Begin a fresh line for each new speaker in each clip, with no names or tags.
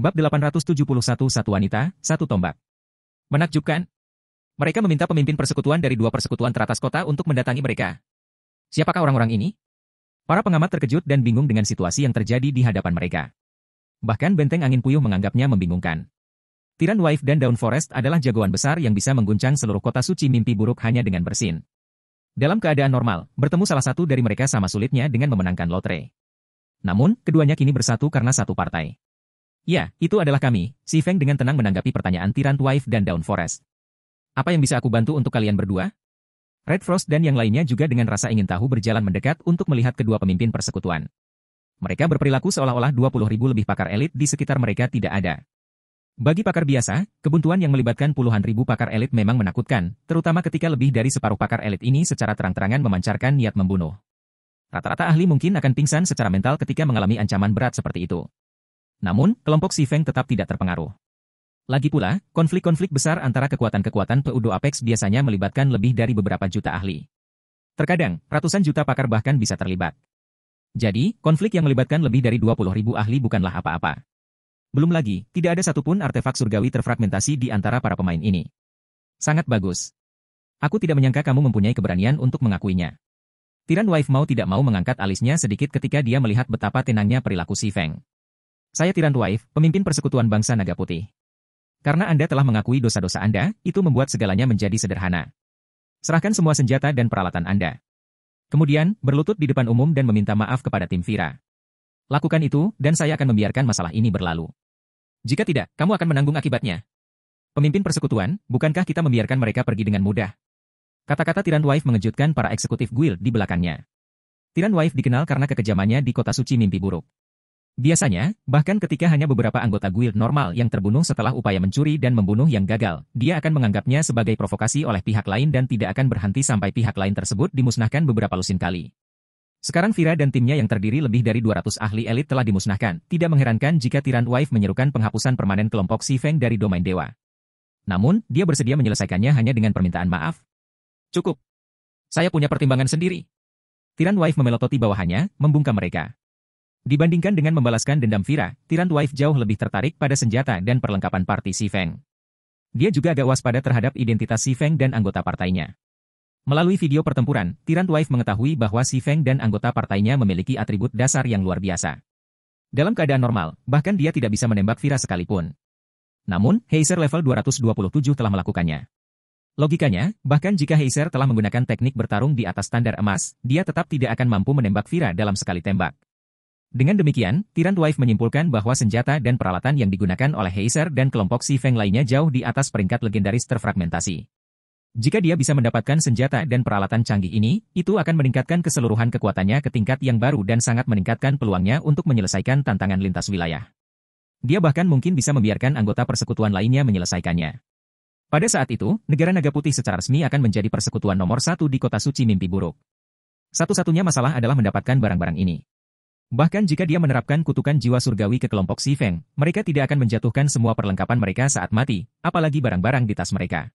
Bab 871 Satu wanita, satu tombak. Menakjubkan. Mereka meminta pemimpin persekutuan dari dua persekutuan teratas kota untuk mendatangi mereka. Siapakah orang-orang ini? Para pengamat terkejut dan bingung dengan situasi yang terjadi di hadapan mereka. Bahkan benteng angin puyuh menganggapnya membingungkan. Tiran Wife dan Dawn Forest adalah jagoan besar yang bisa mengguncang seluruh kota suci mimpi buruk hanya dengan bersin. Dalam keadaan normal, bertemu salah satu dari mereka sama sulitnya dengan memenangkan lotre. Namun, keduanya kini bersatu karena satu partai. Ya, itu adalah kami, si Feng dengan tenang menanggapi pertanyaan Tyrant Wife dan Dawn Forest. Apa yang bisa aku bantu untuk kalian berdua? Red Frost dan yang lainnya juga dengan rasa ingin tahu berjalan mendekat untuk melihat kedua pemimpin persekutuan. Mereka berperilaku seolah-olah 20.000 lebih pakar elit di sekitar mereka tidak ada. Bagi pakar biasa, kebuntuan yang melibatkan puluhan ribu pakar elit memang menakutkan, terutama ketika lebih dari separuh pakar elit ini secara terang-terangan memancarkan niat membunuh. Rata-rata ahli mungkin akan pingsan secara mental ketika mengalami ancaman berat seperti itu. Namun, kelompok si Feng tetap tidak terpengaruh. Lagi pula, konflik-konflik besar antara kekuatan-kekuatan pseudo Apex biasanya melibatkan lebih dari beberapa juta ahli. Terkadang, ratusan juta pakar bahkan bisa terlibat. Jadi, konflik yang melibatkan lebih dari 20.000 ahli bukanlah apa-apa. Belum lagi, tidak ada satupun artefak surgawi terfragmentasi di antara para pemain ini. Sangat bagus. Aku tidak menyangka kamu mempunyai keberanian untuk mengakuinya. Tyrant Wife mau tidak mau mengangkat alisnya sedikit ketika dia melihat betapa tenangnya perilaku si Feng. Saya Tyrant Wife, pemimpin persekutuan bangsa naga putih. Karena Anda telah mengakui dosa-dosa Anda, itu membuat segalanya menjadi sederhana. Serahkan semua senjata dan peralatan Anda. Kemudian, berlutut di depan umum dan meminta maaf kepada tim Vira. Lakukan itu, dan saya akan membiarkan masalah ini berlalu. Jika tidak, kamu akan menanggung akibatnya. Pemimpin persekutuan, bukankah kita membiarkan mereka pergi dengan mudah? Kata-kata Tyrant Wife mengejutkan para eksekutif guild di belakangnya. Tyrant Wife dikenal karena kekejamannya di kota suci mimpi buruk. Biasanya, bahkan ketika hanya beberapa anggota guild normal yang terbunuh setelah upaya mencuri dan membunuh yang gagal, dia akan menganggapnya sebagai provokasi oleh pihak lain dan tidak akan berhenti sampai pihak lain tersebut dimusnahkan beberapa lusin kali. Sekarang Vira dan timnya yang terdiri lebih dari 200 ahli elit telah dimusnahkan, tidak mengherankan jika Tyrant Wife menyerukan penghapusan permanen kelompok si Feng dari domain dewa. Namun, dia bersedia menyelesaikannya hanya dengan permintaan maaf. Cukup. Saya punya pertimbangan sendiri. Tyrant Wife memelototi bawahannya, membungkam mereka. Dibandingkan dengan membalaskan dendam Vira, Tyrant Wife jauh lebih tertarik pada senjata dan perlengkapan parti si Feng. Dia juga agak waspada terhadap identitas si Feng dan anggota partainya. Melalui video pertempuran, Tyrant Wife mengetahui bahwa si Feng dan anggota partainya memiliki atribut dasar yang luar biasa. Dalam keadaan normal, bahkan dia tidak bisa menembak Vira sekalipun. Namun, Heiser level 227 telah melakukannya. Logikanya, bahkan jika Heiser telah menggunakan teknik bertarung di atas standar emas, dia tetap tidak akan mampu menembak Vira dalam sekali tembak. Dengan demikian, Tyrant Wife menyimpulkan bahwa senjata dan peralatan yang digunakan oleh Heiser dan kelompok si Feng lainnya jauh di atas peringkat legendaris terfragmentasi. Jika dia bisa mendapatkan senjata dan peralatan canggih ini, itu akan meningkatkan keseluruhan kekuatannya ke tingkat yang baru dan sangat meningkatkan peluangnya untuk menyelesaikan tantangan lintas wilayah. Dia bahkan mungkin bisa membiarkan anggota persekutuan lainnya menyelesaikannya. Pada saat itu, negara naga putih secara resmi akan menjadi persekutuan nomor 1 di kota suci mimpi buruk. Satu-satunya masalah adalah mendapatkan barang-barang ini. Bahkan jika dia menerapkan kutukan jiwa surgawi ke kelompok si Feng, mereka tidak akan menjatuhkan semua perlengkapan mereka saat mati, apalagi barang-barang di tas mereka.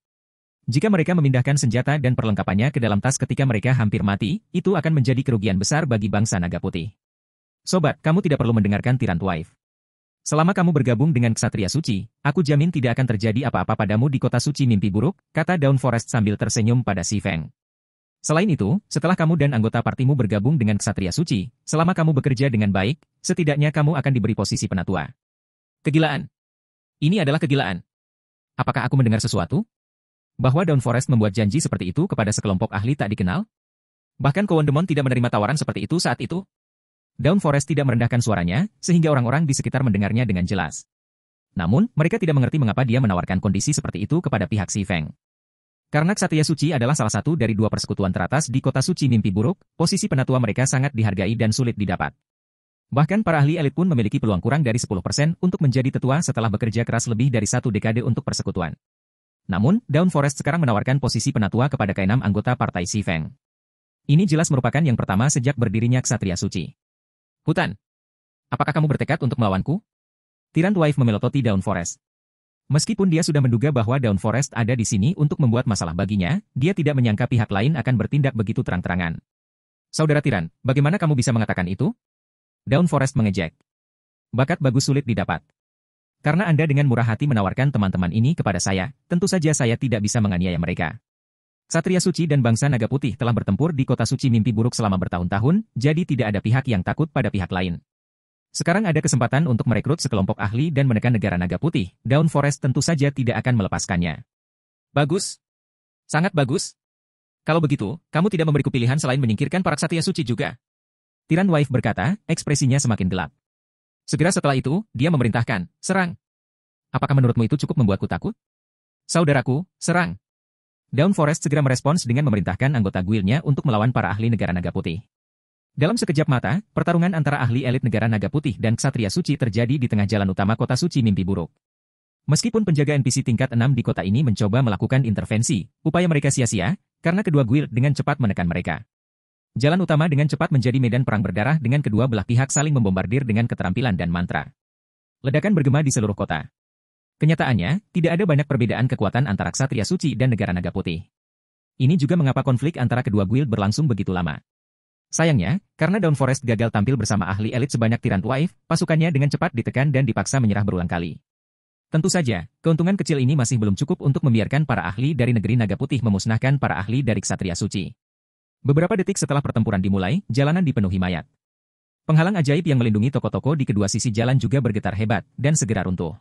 Jika mereka memindahkan senjata dan perlengkapannya ke dalam tas ketika mereka hampir mati, itu akan menjadi kerugian besar bagi bangsa naga putih. Sobat, kamu tidak perlu mendengarkan Tyrant Wife. Selama kamu bergabung dengan Ksatria Suci, aku jamin tidak akan terjadi apa-apa padamu di kota suci mimpi buruk, kata Dawn Forest sambil tersenyum pada si Feng. Selain itu, setelah kamu dan anggota partimu bergabung dengan Ksatria Suci, selama kamu bekerja dengan baik, setidaknya kamu akan diberi posisi penatua. Kegilaan. Ini adalah kegilaan. Apakah aku mendengar sesuatu? Bahwa Dawn Forest membuat janji seperti itu kepada sekelompok ahli tak dikenal? Bahkan Kowondemon tidak menerima tawaran seperti itu saat itu? Dawn Forest tidak merendahkan suaranya, sehingga orang-orang di sekitar mendengarnya dengan jelas. Namun, mereka tidak mengerti mengapa dia menawarkan kondisi seperti itu kepada pihak si Feng. Karena Ksatria Suci adalah salah satu dari dua persekutuan teratas di kota suci mimpi buruk, posisi penatua mereka sangat dihargai dan sulit didapat. Bahkan para ahli elit pun memiliki peluang kurang dari 10% untuk menjadi tetua setelah bekerja keras lebih dari 1 dekade untuk persekutuan. Namun, Dawn Forest sekarang menawarkan posisi penatua kepada ke-6 anggota partai si Feng. Ini jelas merupakan yang pertama sejak berdirinya Ksatria Suci. Hutan. Apakah kamu bertekad untuk melawanku? Tyrant Wife memelototi Dawn Forest. Meskipun dia sudah menduga bahwa Dawn Forest ada di sini untuk membuat masalah baginya, dia tidak menyangka pihak lain akan bertindak begitu terang-terangan. Saudara Tiran, bagaimana kamu bisa mengatakan itu? Dawn Forest mengejek. Bakat bagus sulit didapat. Karena Anda dengan murah hati menawarkan teman-teman ini kepada saya, tentu saja saya tidak bisa menganiaya mereka. Ksatria suci dan bangsa naga putih telah bertempur di kota suci mimpi buruk selama bertahun-tahun, jadi tidak ada pihak yang takut pada pihak lain. Sekarang ada kesempatan untuk merekrut sekelompok ahli dan menekan negara naga putih, Dawn Forest tentu saja tidak akan melepaskannya. Bagus. Sangat bagus. Kalau begitu, kamu tidak memberiku pilihan selain menyingkirkan para ksatria suci juga. Tiran Wife berkata, ekspresinya semakin gelap. Segera setelah itu, dia memerintahkan, serang. Apakah menurutmu itu cukup membuatku takut? Saudaraku, serang. Dawn Forest segera merespons dengan memerintahkan anggota guildnya untuk melawan para ahli negara naga putih. Dalam sekejap mata, pertarungan antara ahli elit negara naga putih dan ksatria suci terjadi di tengah jalan utama kota suci mimpi buruk. Meskipun penjaga NPC tingkat 6 di kota ini mencoba melakukan intervensi, upaya mereka sia-sia, karena kedua guild dengan cepat menekan mereka. Jalan utama dengan cepat menjadi medan perang berdarah dengan kedua belah pihak saling membombardir dengan keterampilan dan mantra. Ledakan bergema di seluruh kota. Kenyataannya, tidak ada banyak perbedaan kekuatan antara ksatria suci dan negara naga putih. Ini juga mengapa konflik antara kedua guild berlangsung begitu lama. Sayangnya, karena Dawn Forest gagal tampil bersama ahli elit sebanyak Tyrant Wife, pasukannya dengan cepat ditekan dan dipaksa menyerah berulang kali. Tentu saja, keuntungan kecil ini masih belum cukup untuk membiarkan para ahli dari negeri naga putih memusnahkan para ahli dari ksatria suci. Beberapa detik setelah pertempuran dimulai, jalanan dipenuhi mayat. Penghalang ajaib yang melindungi toko-toko di kedua sisi jalan juga bergetar hebat, dan segera runtuh.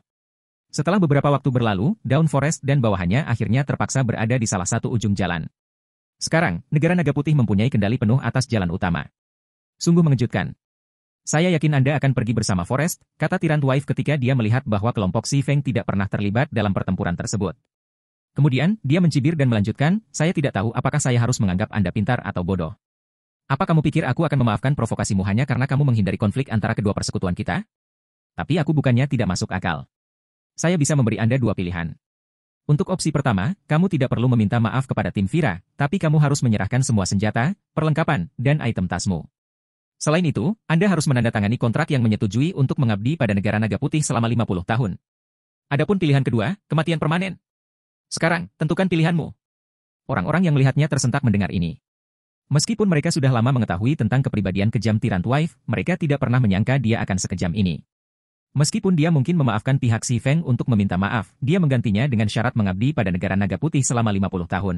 Setelah beberapa waktu berlalu, Dawn Forest dan bawahannya akhirnya terpaksa berada di salah satu ujung jalan. Sekarang, negara naga putih mempunyai kendali penuh atas jalan utama. Sungguh mengejutkan. Saya yakin Anda akan pergi bersama Forest, kata Tyrant Wife ketika dia melihat bahwa kelompok Si Feng tidak pernah terlibat dalam pertempuran tersebut. Kemudian, dia mencibir dan melanjutkan, saya tidak tahu apakah saya harus menganggap Anda pintar atau bodoh. Apa kamu pikir aku akan memaafkan provokasimu hanya karena kamu menghindari konflik antara kedua persekutuan kita? Tapi aku bukannya tidak masuk akal. Saya bisa memberi Anda dua pilihan. Untuk opsi pertama, kamu tidak perlu meminta maaf kepada tim Vira, tapi kamu harus menyerahkan semua senjata, perlengkapan, dan item tasmu. Selain itu, Anda harus menandatangani kontrak yang menyetujui untuk mengabdi pada negara naga putih selama 50 tahun. Adapun pilihan kedua, kematian permanen. Sekarang, tentukan pilihanmu. Orang-orang yang melihatnya tersentak mendengar ini. Meskipun mereka sudah lama mengetahui tentang kepribadian kejam Tyrant Wife, mereka tidak pernah menyangka dia akan sekejam ini. Meskipun dia mungkin memaafkan pihak Si Feng untuk meminta maaf, dia menggantinya dengan syarat mengabdi pada negara naga putih selama 50 tahun.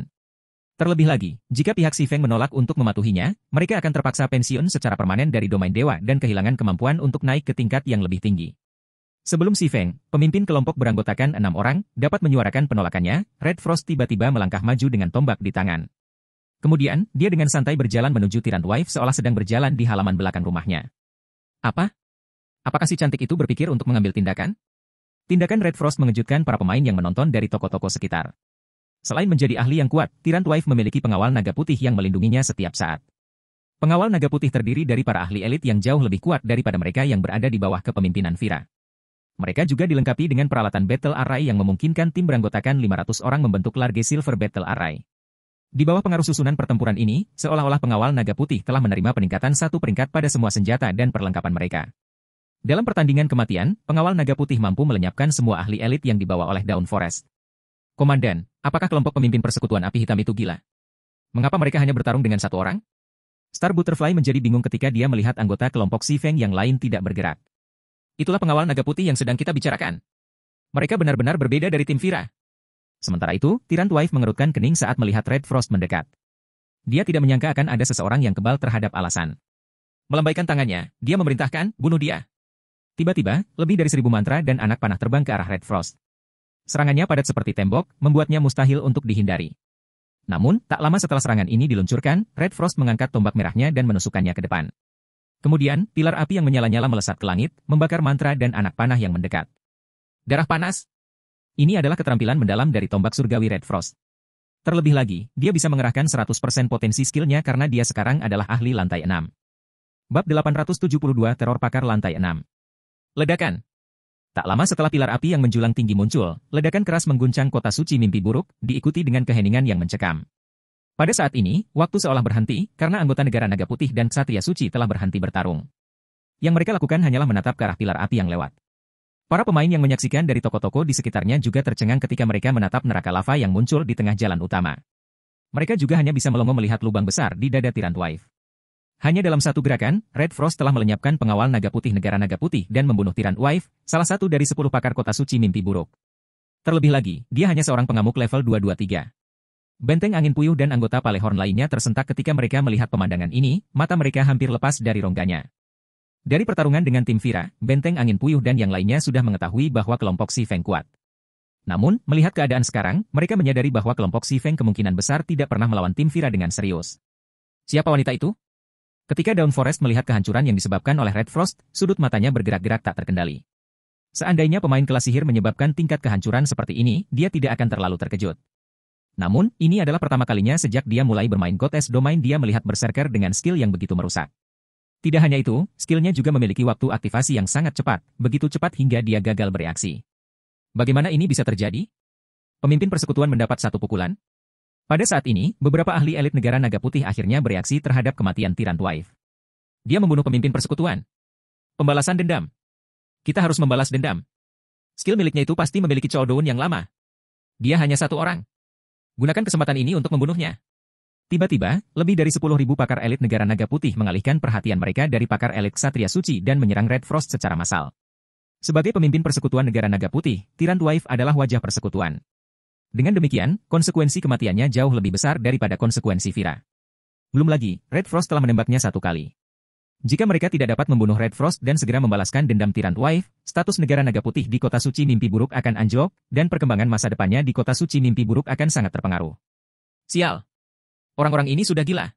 Terlebih lagi, jika pihak Si Feng menolak untuk mematuhinya, mereka akan terpaksa pensiun secara permanen dari domain dewa dan kehilangan kemampuan untuk naik ke tingkat yang lebih tinggi. Sebelum Si Feng, pemimpin kelompok beranggotakan 6 orang, dapat menyuarakan penolakannya, Red Frost tiba-tiba melangkah maju dengan tombak di tangan. Kemudian, dia dengan santai berjalan menuju Tyrant Wife seolah sedang berjalan di halaman belakang rumahnya. Apa? Apakah si cantik itu berpikir untuk mengambil tindakan? Tindakan Red Frost mengejutkan para pemain yang menonton dari toko-toko sekitar. Selain menjadi ahli yang kuat, Tyrant Wife memiliki pengawal naga putih yang melindunginya setiap saat. Pengawal naga putih terdiri dari para ahli elit yang jauh lebih kuat daripada mereka yang berada di bawah kepemimpinan Vira. Mereka juga dilengkapi dengan peralatan Battle Array yang memungkinkan tim beranggotakan 500 orang membentuk Large Silver Battle Array. Di bawah pengaruh susunan pertempuran ini, seolah-olah pengawal naga putih telah menerima peningkatan satu peringkat pada semua senjata dan perlengkapan mereka. Dalam pertandingan kematian, pengawal naga putih mampu melenyapkan semua ahli elit yang dibawa oleh Dawn Forest. Komandan, apakah kelompok pemimpin persekutuan api hitam itu gila? Mengapa mereka hanya bertarung dengan satu orang? Star Butterfly menjadi bingung ketika dia melihat anggota kelompok Si Feng yang lain tidak bergerak. Itulah pengawal naga putih yang sedang kita bicarakan. Mereka benar-benar berbeda dari tim Vira. Sementara itu, Tyrant Wife mengerutkan kening saat melihat Red Frost mendekat. Dia tidak menyangka akan ada seseorang yang kebal terhadap alasan. Melambaikan tangannya, dia memerintahkan, bunuh dia. Tiba-tiba, lebih dari 1000 mantra dan anak panah terbang ke arah Red Frost. Serangannya padat seperti tembok, membuatnya mustahil untuk dihindari. Namun, tak lama setelah serangan ini diluncurkan, Red Frost mengangkat tombak merahnya dan menusukkannya ke depan. Kemudian, pilar api yang menyala-nyala melesat ke langit, membakar mantra dan anak panah yang mendekat. Darah panas. Ini adalah keterampilan mendalam dari tombak surgawi Red Frost. Terlebih lagi, dia bisa mengerahkan 100% potensi skillnya karena dia sekarang adalah ahli lantai 6. Bab 872 Teror Pakar Lantai 6. Ledakan. Tak lama setelah pilar api yang menjulang tinggi muncul, ledakan keras mengguncang kota suci mimpi buruk, diikuti dengan keheningan yang mencekam. Pada saat ini, waktu seolah berhenti, karena anggota negara naga putih dan ksatria suci telah berhenti bertarung. Yang mereka lakukan hanyalah menatap ke arah pilar api yang lewat. Para pemain yang menyaksikan dari toko-toko di sekitarnya juga tercengang ketika mereka menatap neraka lava yang muncul di tengah jalan utama. Mereka juga hanya bisa melongo melihat lubang besar di dada Tyrant Wife. Hanya dalam satu gerakan, Red Frost telah melenyapkan pengawal naga putih negara naga putih dan membunuh Tyrant Wife, salah satu dari 10 pakar kota suci mimpi buruk. Terlebih lagi, dia hanya seorang pengamuk level 223. Benteng angin puyuh dan anggota Palehorn lainnya tersentak ketika mereka melihat pemandangan ini, mata mereka hampir lepas dari rongganya. Dari pertarungan dengan tim Vira, Benteng Angin Puyuh dan yang lainnya sudah mengetahui bahwa kelompok Si Feng kuat. Namun, melihat keadaan sekarang, mereka menyadari bahwa kelompok Si Feng kemungkinan besar tidak pernah melawan tim Vira dengan serius. Siapa wanita itu? Ketika Dawn Forest melihat kehancuran yang disebabkan oleh Red Frost, sudut matanya bergerak-gerak tak terkendali. Seandainya pemain kelas sihir menyebabkan tingkat kehancuran seperti ini, dia tidak akan terlalu terkejut. Namun, ini adalah pertama kalinya sejak dia mulai bermain Goddess Domain dia melihat Berserker dengan skill yang begitu merusak. Tidak hanya itu, skillnya juga memiliki waktu aktivasi yang sangat cepat, begitu cepat hingga dia gagal bereaksi. Bagaimana ini bisa terjadi? Pemimpin persekutuan mendapat satu pukulan? Pada saat ini, beberapa ahli elit negara naga putih akhirnya bereaksi terhadap kematian Tyrant Wife. Dia membunuh pemimpin persekutuan. Pembalasan dendam. Kita harus membalas dendam. Skill miliknya itu pasti memiliki cooldown yang lama. Dia hanya satu orang. Gunakan kesempatan ini untuk membunuhnya. Tiba-tiba, lebih dari 10.000 pakar elit negara naga putih mengalihkan perhatian mereka dari pakar elit Ksatria Suci dan menyerang Red Frost secara massal. Sebagai pemimpin persekutuan negara naga putih, Tyrant Wife adalah wajah persekutuan. Dengan demikian, konsekuensi kematiannya jauh lebih besar daripada konsekuensi Vira. Belum lagi, Red Frost telah menembaknya satu kali. Jika mereka tidak dapat membunuh Red Frost dan segera membalaskan dendam Tyrant Wife, status negara naga putih di kota suci mimpi buruk akan anjlok, dan perkembangan masa depannya di kota suci mimpi buruk akan sangat terpengaruh. Sial! Orang-orang ini sudah gila.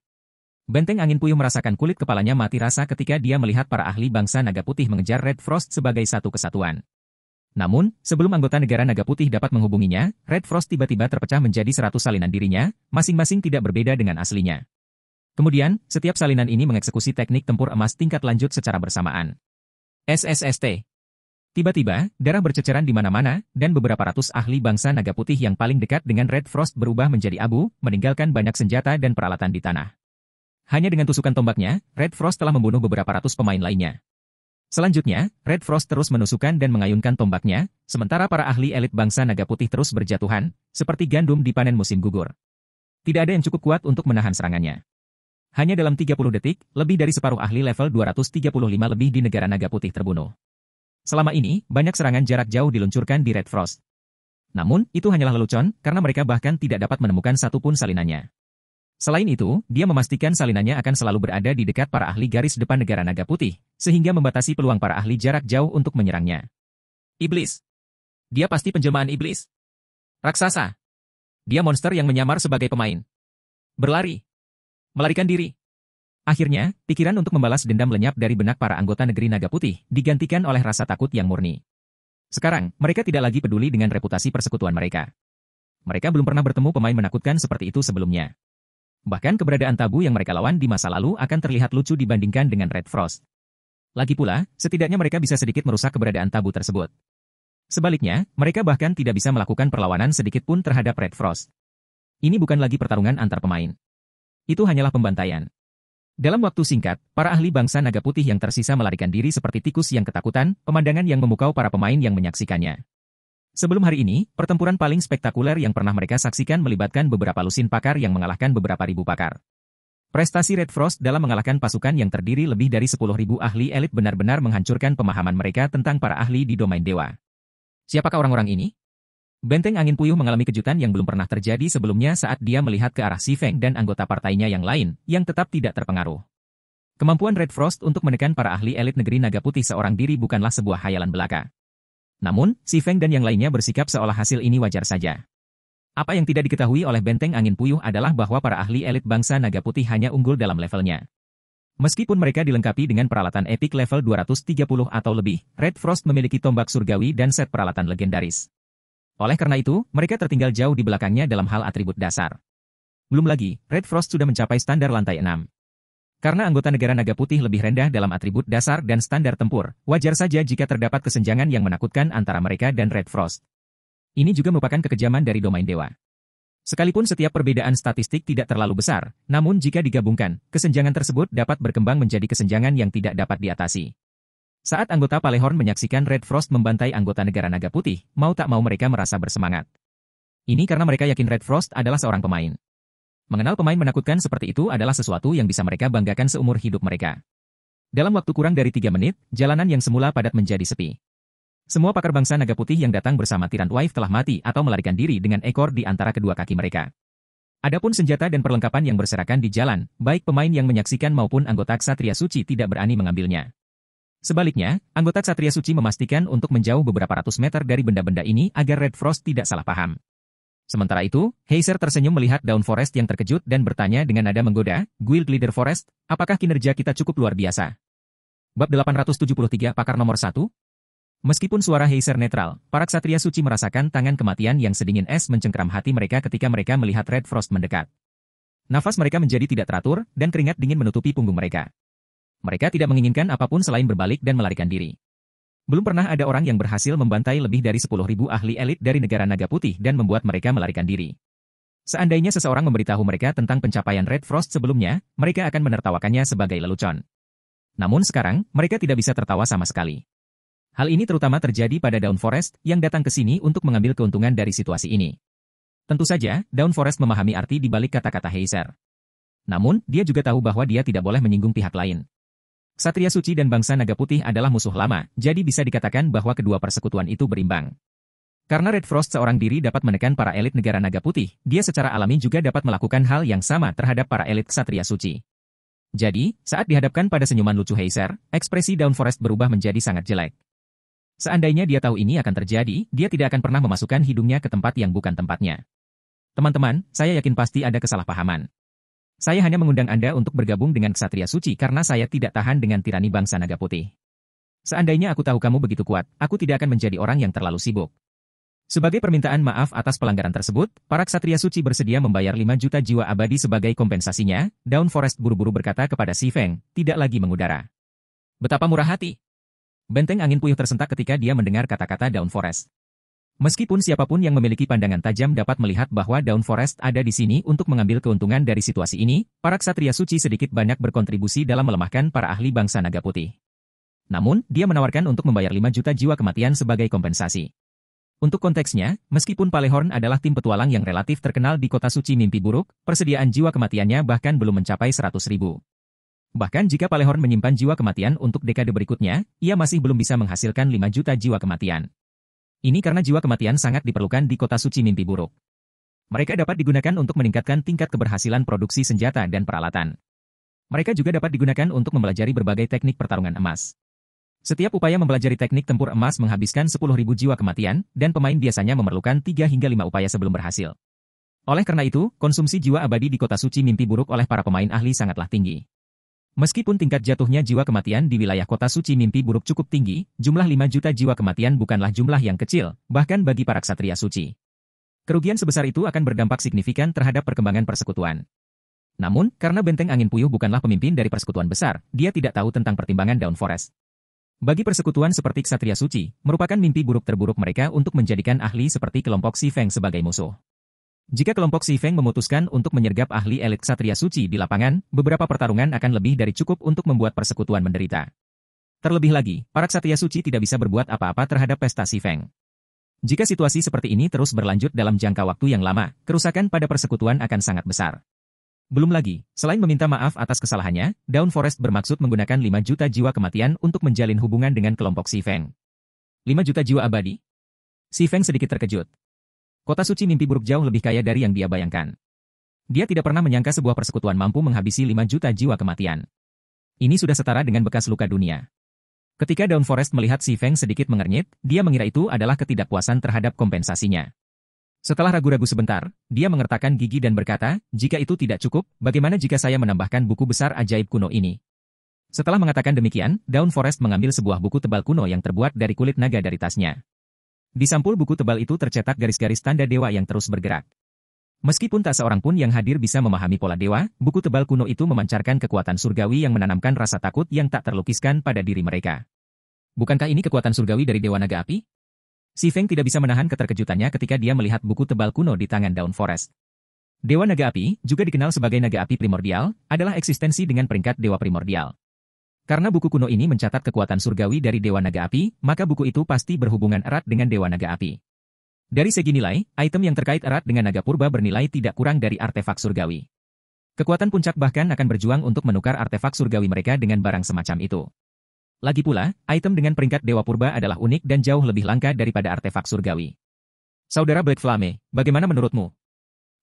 Benteng Angin Puyuh merasakan kulit kepalanya mati rasa ketika dia melihat para ahli bangsa naga putih mengejar Red Frost sebagai satu kesatuan. Namun, sebelum anggota negara naga putih dapat menghubunginya, Red Frost tiba-tiba terpecah menjadi 100 salinan dirinya, masing-masing tidak berbeda dengan aslinya. Kemudian, setiap salinan ini mengeksekusi teknik tempur emas tingkat lanjut secara bersamaan. SSST. Tiba-tiba, darah berceceran di mana-mana, dan beberapa ratus ahli bangsa naga putih yang paling dekat dengan Red Frost berubah menjadi abu, meninggalkan banyak senjata dan peralatan di tanah. Hanya dengan tusukan tombaknya, Red Frost telah membunuh beberapa ratus pemain lainnya. Selanjutnya, Red Frost terus menusukkan dan mengayunkan tombaknya, sementara para ahli elit bangsa naga putih terus berjatuhan, seperti gandum di panen musim gugur. Tidak ada yang cukup kuat untuk menahan serangannya. Hanya dalam 30 detik, lebih dari separuh ahli level 235 lebih di negara naga putih terbunuh. Selama ini, banyak serangan jarak jauh diluncurkan di Red Frost. Namun, itu hanyalah lelucon, karena mereka bahkan tidak dapat menemukan satupun salinannya. Selain itu, dia memastikan salinannya akan selalu berada di dekat para ahli garis depan negara naga putih, sehingga membatasi peluang para ahli jarak jauh untuk menyerangnya. Iblis. Dia pasti penjelmaan iblis. Raksasa. Dia monster yang menyamar sebagai pemain. Berlari. Melarikan diri. Akhirnya, pikiran untuk membalas dendam lenyap dari benak para anggota negeri naga putih, digantikan oleh rasa takut yang murni. Sekarang, mereka tidak lagi peduli dengan reputasi persekutuan mereka. Mereka belum pernah bertemu pemain menakutkan seperti itu sebelumnya. Bahkan keberadaan tabu yang mereka lawan di masa lalu akan terlihat lucu dibandingkan dengan Red Frost. Lagi pula, setidaknya mereka bisa sedikit merusak keberadaan tabu tersebut. Sebaliknya, mereka bahkan tidak bisa melakukan perlawanan sedikit pun terhadap Red Frost. Ini bukan lagi pertarungan antar pemain. Itu hanyalah pembantaian. Dalam waktu singkat, para ahli bangsa naga putih yang tersisa melarikan diri seperti tikus yang ketakutan, pemandangan yang memukau para pemain yang menyaksikannya. Sebelum hari ini, pertempuran paling spektakuler yang pernah mereka saksikan melibatkan beberapa lusin pakar yang mengalahkan beberapa ribu pakar. Prestasi Red Frost dalam mengalahkan pasukan yang terdiri lebih dari 10.000 ahli elit benar-benar menghancurkan pemahaman mereka tentang para ahli di domain dewa. Siapakah orang-orang ini? Benteng Angin Puyuh mengalami kejutan yang belum pernah terjadi sebelumnya saat dia melihat ke arah Si Feng dan anggota partainya yang lain, yang tetap tidak terpengaruh. Kemampuan Red Frost untuk menekan para ahli elit negeri naga putih seorang diri bukanlah sebuah hayalan belaka. Namun, Si Feng dan yang lainnya bersikap seolah hasil ini wajar saja. Apa yang tidak diketahui oleh Benteng Angin Puyuh adalah bahwa para ahli elit bangsa naga putih hanya unggul dalam levelnya. Meskipun mereka dilengkapi dengan peralatan epik level 230 atau lebih, Red Frost memiliki tombak surgawi dan set peralatan legendaris. Oleh karena itu, mereka tertinggal jauh di belakangnya dalam hal atribut dasar. Belum lagi, Red Frost sudah mencapai standar lantai 6. Karena anggota negara naga putih lebih rendah dalam atribut dasar dan standar tempur, wajar saja jika terdapat kesenjangan yang menakutkan antara mereka dan Red Frost. Ini juga merupakan kekejaman dari domain dewa. Sekalipun setiap perbedaan statistik tidak terlalu besar, namun jika digabungkan, kesenjangan tersebut dapat berkembang menjadi kesenjangan yang tidak dapat diatasi. Saat anggota Palehorn menyaksikan Red Frost membantai anggota negara naga putih, mau tak mau mereka merasa bersemangat. Ini karena mereka yakin Red Frost adalah seorang pemain. Mengenal pemain menakutkan seperti itu adalah sesuatu yang bisa mereka banggakan seumur hidup mereka. Dalam waktu kurang dari 3 menit, jalanan yang semula padat menjadi sepi. Semua pakar bangsa naga putih yang datang bersama Tyrant Wife telah mati atau melarikan diri dengan ekor di antara kedua kaki mereka. Adapun senjata dan perlengkapan yang berserakan di jalan, baik pemain yang menyaksikan maupun anggota Ksatria Suci tidak berani mengambilnya. Sebaliknya, anggota Ksatria Suci memastikan untuk menjauh beberapa ratus meter dari benda-benda ini agar Red Frost tidak salah paham. Sementara itu, Heiser tersenyum melihat Dawn Forest yang terkejut dan bertanya dengan nada menggoda, Guild Leader Forest, apakah kinerja kita cukup luar biasa? Bab 873 Pakar nomor 1. Meskipun suara Heiser netral, para Ksatria Suci merasakan tangan kematian yang sedingin es mencengkeram hati mereka ketika mereka melihat Red Frost mendekat. Nafas mereka menjadi tidak teratur, dan keringat dingin menutupi punggung mereka. Mereka tidak menginginkan apapun selain berbalik dan melarikan diri. Belum pernah ada orang yang berhasil membantai lebih dari 10.000 ahli elit dari negara naga putih dan membuat mereka melarikan diri. Seandainya seseorang memberitahu mereka tentang pencapaian Red Frost sebelumnya, mereka akan menertawakannya sebagai lelucon. Namun sekarang, mereka tidak bisa tertawa sama sekali. Hal ini terutama terjadi pada Dawn Forest yang datang ke sini untuk mengambil keuntungan dari situasi ini. Tentu saja, Dawn Forest memahami arti di balik kata-kata Heiser. Namun, dia juga tahu bahwa dia tidak boleh menyinggung pihak lain. Ksatria Suci dan bangsa naga putih adalah musuh lama, jadi bisa dikatakan bahwa kedua persekutuan itu berimbang. Karena Red Frost seorang diri dapat menekan para elit negara naga putih, dia secara alami juga dapat melakukan hal yang sama terhadap para elit Ksatria Suci. Jadi, saat dihadapkan pada senyuman lucu Heiser, ekspresi Dawn Forest berubah menjadi sangat jelek. Seandainya dia tahu ini akan terjadi, dia tidak akan pernah memasukkan hidungnya ke tempat yang bukan tempatnya. Teman-teman, saya yakin pasti ada kesalahpahaman. Saya hanya mengundang Anda untuk bergabung dengan Ksatria Suci karena saya tidak tahan dengan tirani bangsa naga putih. Seandainya aku tahu kamu begitu kuat, aku tidak akan menjadi orang yang terlalu sibuk. Sebagai permintaan maaf atas pelanggaran tersebut, para Ksatria Suci bersedia membayar 5 juta jiwa abadi sebagai kompensasinya. Dawn Forest buru-buru berkata kepada Si Feng, tidak lagi mengudara. Betapa murah hati. Benteng angin puyuh tersentak ketika dia mendengar kata-kata Dawn Forest. Meskipun siapapun yang memiliki pandangan tajam dapat melihat bahwa Dawn Forest ada di sini untuk mengambil keuntungan dari situasi ini, para Ksatria Suci sedikit banyak berkontribusi dalam melemahkan para ahli bangsa naga putih. Namun, dia menawarkan untuk membayar 5 juta jiwa kematian sebagai kompensasi. Untuk konteksnya, meskipun Palehorn adalah tim petualang yang relatif terkenal di kota suci mimpi buruk, persediaan jiwa kematiannya bahkan belum mencapai 100.000. Bahkan jika Palehorn menyimpan jiwa kematian untuk dekade berikutnya, ia masih belum bisa menghasilkan 5 juta jiwa kematian. Ini karena jiwa kematian sangat diperlukan di kota suci mimpi buruk. Mereka dapat digunakan untuk meningkatkan tingkat keberhasilan produksi senjata dan peralatan. Mereka juga dapat digunakan untuk mempelajari berbagai teknik pertarungan emas. Setiap upaya mempelajari teknik tempur emas menghabiskan 10.000 jiwa kematian, dan pemain biasanya memerlukan 3 hingga 5 upaya sebelum berhasil. Oleh karena itu, konsumsi jiwa abadi di kota suci mimpi buruk oleh para pemain ahli sangatlah tinggi. Meskipun tingkat jatuhnya jiwa kematian di wilayah kota suci mimpi buruk cukup tinggi, jumlah 5 juta jiwa kematian bukanlah jumlah yang kecil, bahkan bagi para Ksatria Suci. Kerugian sebesar itu akan berdampak signifikan terhadap perkembangan persekutuan. Namun, karena Benteng Angin Puyuh bukanlah pemimpin dari persekutuan besar, dia tidak tahu tentang pertimbangan Dawn Forest. Bagi persekutuan seperti Ksatria Suci, merupakan mimpi buruk terburuk mereka untuk menjadikan ahli seperti kelompok Si Feng sebagai musuh. Jika kelompok Si Feng memutuskan untuk menyergap ahli elit Ksatria Suci di lapangan, beberapa pertarungan akan lebih dari cukup untuk membuat persekutuan menderita. Terlebih lagi, para Ksatria Suci tidak bisa berbuat apa-apa terhadap pesta Si Feng. Jika situasi seperti ini terus berlanjut dalam jangka waktu yang lama, kerusakan pada persekutuan akan sangat besar. Belum lagi, selain meminta maaf atas kesalahannya, Dawn Forest bermaksud menggunakan 5 juta jiwa kematian untuk menjalin hubungan dengan kelompok Si Feng. 5 juta jiwa abadi? Si Feng sedikit terkejut. Kota suci mimpi buruk jauh lebih kaya dari yang dia bayangkan. Dia tidak pernah menyangka sebuah persekutuan mampu menghabisi 5 juta jiwa kematian. Ini sudah setara dengan bekas luka dunia. Ketika Dawn Forest melihat Si Feng sedikit mengernyit, dia mengira itu adalah ketidakpuasan terhadap kompensasinya. Setelah ragu-ragu sebentar, dia mengertakkan gigi dan berkata, jika itu tidak cukup, bagaimana jika saya menambahkan buku besar ajaib kuno ini? Setelah mengatakan demikian, Dawn Forest mengambil sebuah buku tebal kuno yang terbuat dari kulit naga dari tasnya. Di sampul buku tebal itu tercetak garis-garis tanda dewa yang terus bergerak. Meskipun tak seorang pun yang hadir bisa memahami pola dewa, buku tebal kuno itu memancarkan kekuatan surgawi yang menanamkan rasa takut yang tak terlukiskan pada diri mereka. Bukankah ini kekuatan surgawi dari Dewa Naga Api? Si Feng tidak bisa menahan keterkejutannya ketika dia melihat buku tebal kuno di tangan Dawn Forest. Dewa Naga Api, juga dikenal sebagai Naga Api Primordial, adalah eksistensi dengan peringkat Dewa Primordial. Karena buku kuno ini mencatat kekuatan surgawi dari Dewa Naga Api, maka buku itu pasti berhubungan erat dengan Dewa Naga Api. Dari segi nilai, item yang terkait erat dengan naga purba bernilai tidak kurang dari artefak surgawi. Kekuatan puncak bahkan akan berjuang untuk menukar artefak surgawi mereka dengan barang semacam itu. Lagi pula, item dengan peringkat Dewa Purba adalah unik dan jauh lebih langka daripada artefak surgawi. Saudara Black Flame, bagaimana menurutmu?